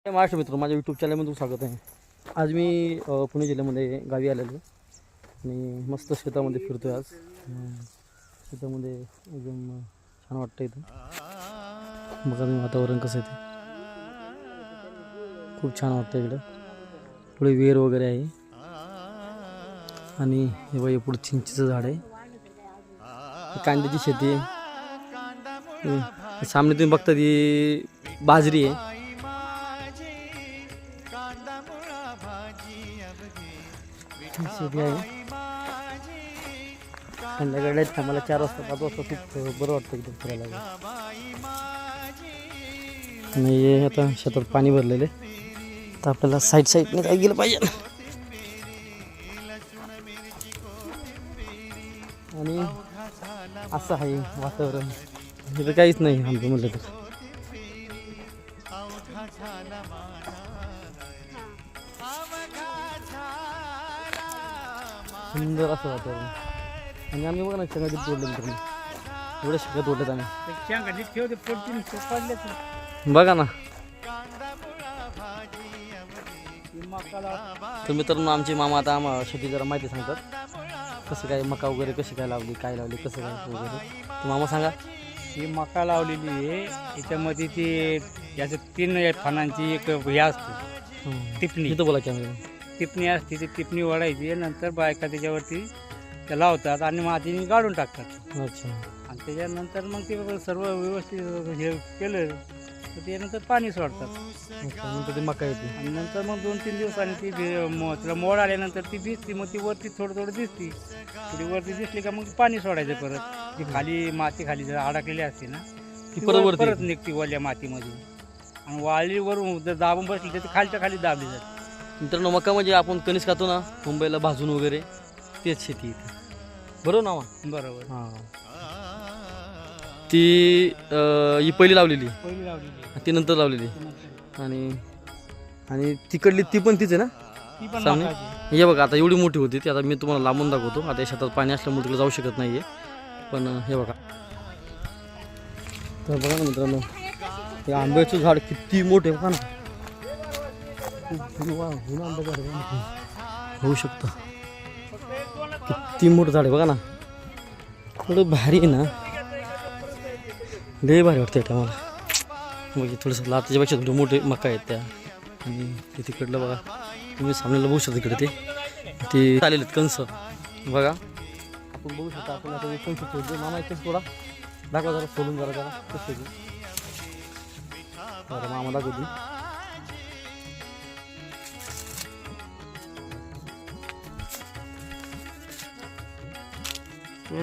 महाराष्ट्र मित्र माझ्या यूट्यूब चॅनलमध्ये स्वागत आहे. आज मी पुणे जिल्ह्यामध्ये गावी आलेलो आणि मस्त शेतामध्ये फिरतो आहे. आज शेतामध्ये एकदम छान वाटतं इथं. बघा मी वातावरण कसं आहे ते, खूप छान वाटतं इकडं. पुढे विहीर वगैरे आहे आणि हे बघा पुढे चिंचेचं झाड आहे, कांद्याची शेती आहे. सामने तुम्ही बघता ती बाजरी आहे. शेती आहे संध्याकाळी आम्हाला 4 वाजता 5 वाजता खूप बरं वाटतं एकदम फिरायला. आणि हे आता शेतात पाणी भरलेले तर आपल्याला साईडने काय गेलं पाहिजे. आणि असं आहे वातावरण, इथं काहीच नाही आमचं म्हटलं तर. सुंदर असं वातावरण. आणि आम्ही बघा ना शेंगा किती तोडले मित्रांनो, एवढ्या शेंगा तोडलेत आम्ही. बघा ना तर मित्रांनो, आमचे मामा आता आम्हाला शेती जरा माहिती सांगतात, कसं काय मका वगैरे कशी काय लावली, काय लावली, कसं काय वगैरे. तर मामा सांगा. ही मका लावलेली आहे, याच्यामध्ये ती याच्या 3 फणांची एक हे असते टिपणी. इथं बोला कॅमेरा. टिपणी असते, ती टिपणी वळायची, नंतर बायका त्याच्यावरती त्या लावतात आणि मातीने गाडून टाकतात. अच्छा. आणि त्याच्यानंतर मग ते सर्व व्यवस्थित हे केलं तर त्यानंतर पाणी सोडतात. नंतर ती मका येते आणि नंतर मग 2-3 दिवसांनी ती तिला मोड आल्यानंतर ती दिसते, मग ती वरती थोडं दिसते. थोडी वरती दिसली का मग पाणी सोडायचं परत. ती खाली माती खाली जर अडकलेली असते ना, ती परत निघते वल्या मातीमध्ये. आणि वाळीवरून जर दाबून बसली तर ती खालच्या खाली दाबली जाते. मित्रांनो, मका म्हणजे आपण कणीस खातो ना मुंबईला भाजून वगैरे, तेच शेती इथे. बरोबर ना? बरोबर. हां, ती ही पहिली लावलेली, ती नंतर लावलेली. आणि तिकडली ती पण तीच आहे ना ती पण सामने. मकाची. हे बघा आता एवढी मोठी होती ती. आता मी तुम्हाला लांबून दाखवतो. आता या शेतात पाणी असल्यामुळे तिकडे जाऊ शकत नाही आहे, पण हे बघा. तर बघा ना मित्रांनो, हे आंब्याचं झाड किती मोठे बघा ना. होऊ शकतं किती मोठं झाड आहे बघा ना. थोडं भारी आहे ना, लय भारी वाटतं त्या मला. म्हणजे थोडंसं लाताच्यापेक्षा थोडे मोठे मका आहेत त्या. आणि ते तिकडलं बघा, तुम्ही सामनेला बघू शकता तिकडे ते आलेले आहेत कणसं बघा. आपण बघू शकता. आपण आता कणसं शोधतो. मामा इथेच थोडा दाखवा जरा, सोडून जरा कसं मामा दाखवते.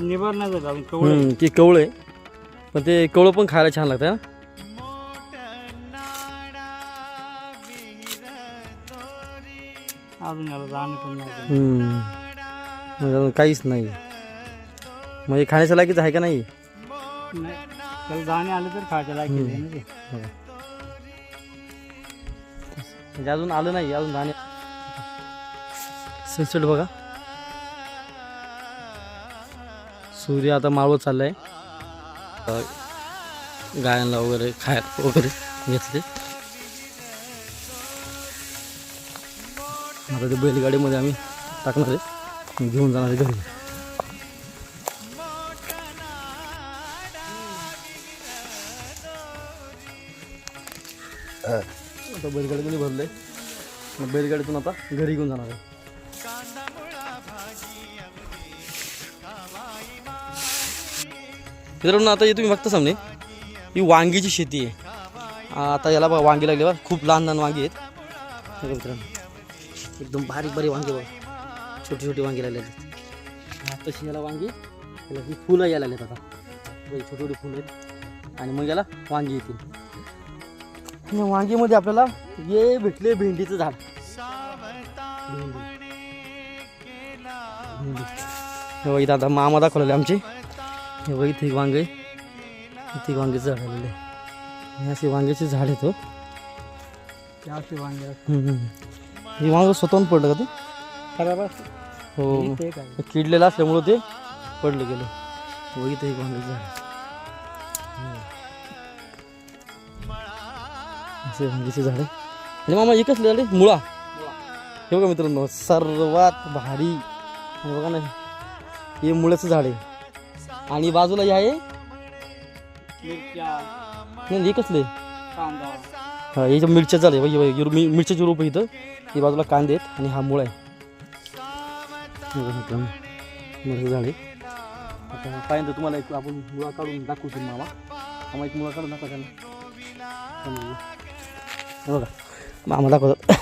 निभार नाही झाला ते कवळं आहे, पण ते कवळं पण खायला छान लागतं. अजून याला जाणं पण नाही. म्हणजे काहीच नाही, म्हणजे खाण्याच्या लायकीच आहे का नाही. त्याला दाणे आले तर खायच्या लायकी आहे ना ते. म्हणजे अजून आलं नाही, अजून दाणे. सनसेट बघा. सूर्य आता मावळत चाललाय. गायांना वगैरे खायला वगैरे घेतले. आता ते बैलगाडीमध्ये आम्ही टाकणार आहे, घेऊन जाणार आहे घरी. आता बैलगाडीमध्ये भरलंय, बैलगाडीतून आता घरी घेऊन जाणार आहे. मित्रांनो, आता हे तुम्ही बघता सामने, ही वांगीची शेती आहे. आता याला बघा वांगी लागली बघा, खूप लहान लहान वांगी आहेत मित्रांनो. एकदम बारीक बारीक वांगे बघा, छोटी छोटी वांगी लागले आहेत. तशी याला वांगी, याला ही फुलं यायला लागलेत आता. छोटी छोटी फुलं आहेत आणि मग याला वांगी येतील. या वांगीमध्ये आपल्याला हे भेटले भेंडीचं झाड. भेंडी इथं आता मामा दाखवलेले आमचे. हे बघ इथे एक वांग आहे, इथे वांगेचं झाड आलेलं आहे. हे असे वांग्याचे झाड आहेत. हे वांग स्वतःहून पडलं का ते? खराब हो, किडलेलं असल्यामुळं ते पडलं गेलं. व इथे एक वांग्याचं झाड. असे वांगीचे झाडं आणि मामा हे कसले झाले मुळा हे बघा मित्रांनो सर्वात भारी आणि बघा ना हे मुळ्याचं झाड आहे आणि बाजूला हे आहे नाही हे कसले हा हे मिरच्या झाले मिरच्याची रोप इथं ही बाजूला कांदे आहेत आणि हा मुळा आहे मिरचं झाड आहे आता पाहिजे तुम्हाला एक आपण मुळा काढून दाखवतो मामा मामा एक मुळा काढून दाखवा त्यांना बघा मामा दाखवतात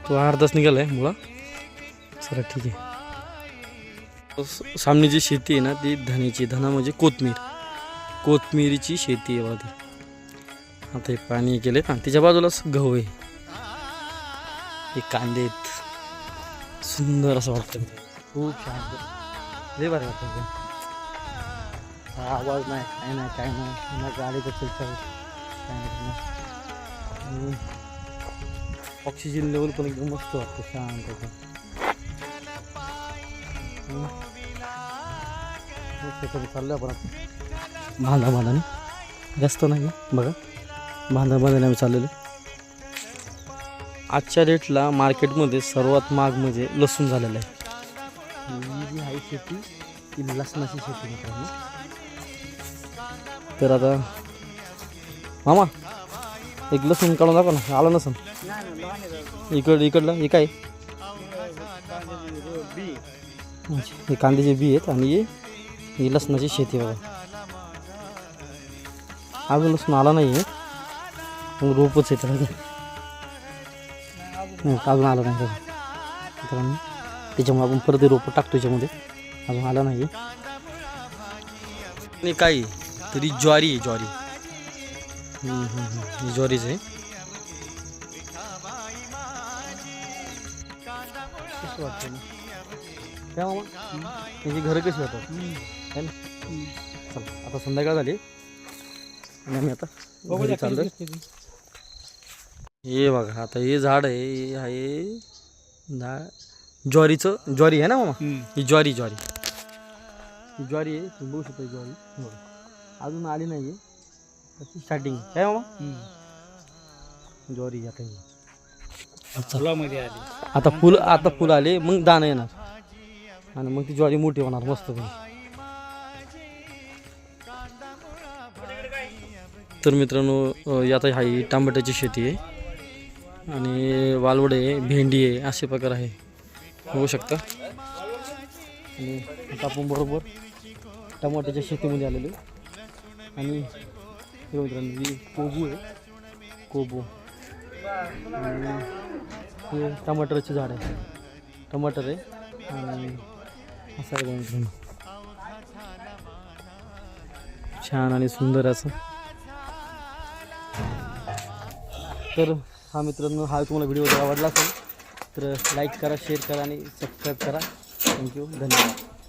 तो अर्धाच निघाला आहे मुळा चला ठीक आहे सामने जी शेती आहे ना ती धण्याची धना म्हणजे कोथमिरीची शेती आहे बघा ती आता हे पाणी केले आणि त्याच्या बाजूलाच गहू आहे हे कांदे आहेत सुंदर असं वाटतं खूप छान लय भारी वाटतं हा आवाज नाही काय नाही ना गाडीचं चलतं काय ऑक्सिजन लेवल पण एकदम मस्त वाटतं शांत चाललं आपण बांधाने जास्त नाही बघा बांधाने आम्ही चाललेलो आजच्या डेटला मार्केटमध्ये सर्वात महाग म्हणजे लसूण झालेलं आहे ही जी आहे शेती ही लसणाची शेती मित्रांनो तर आता मामा एक लसूण काढून दाखवा ना आलं नसन इकडलं हे काय हे कांद्याचे बी आहेत आणि ही लसणाची शेती बघा अजून लसूण आला नाही आहे मग रोपच आहे त्याला अजून आला नाही मित्रांनो त्याच्यामुळे आपण परत रोपं टाकतो याच्यामध्ये अजून आला नाही आणि काय तरी ज्वारी आहे ही ज्वारीच आहे कसं वाटतं ना काय मामा त्याची घरं कशी होतात है ना चला आता संध्याकाळ झाली आणि आम्ही आता घरी चाललो हे बघा आता हे झाड आहे हे आहे ज्वारी आहे ना मामा ही ज्वारी आहे तुम्ही बघू शकता ज्वारी अजून आली नाही आहे स्टार्टिंग काय मामा ज्वारी आता आता फुलं आले मग दाणं येणार आणि मग ती ज्वारी मोठी होणार मस्त तर मित्रांनो आता हा टमाट्याची शेती आहे आणि वालवड आहे भेंडी आहे असे प्रकार आहे बघू शकता आणि आता आपण बरोबर टमाट्याच्या शेतीमध्ये आलेलो आणि मित्रांनो ही कोबू आहे कोबू आणि हे टमाटरचे झाड आहे टमाटर आहे आणि असं आहे मित्रांनो छान आणि सुंदर असं तर हा मित्रांनो हा तुम्हाला व्हिडिओ आवडला असेल तर लाईक करा शेअर करा आणि सबस्क्राईब करा थँक्यू धन्यवाद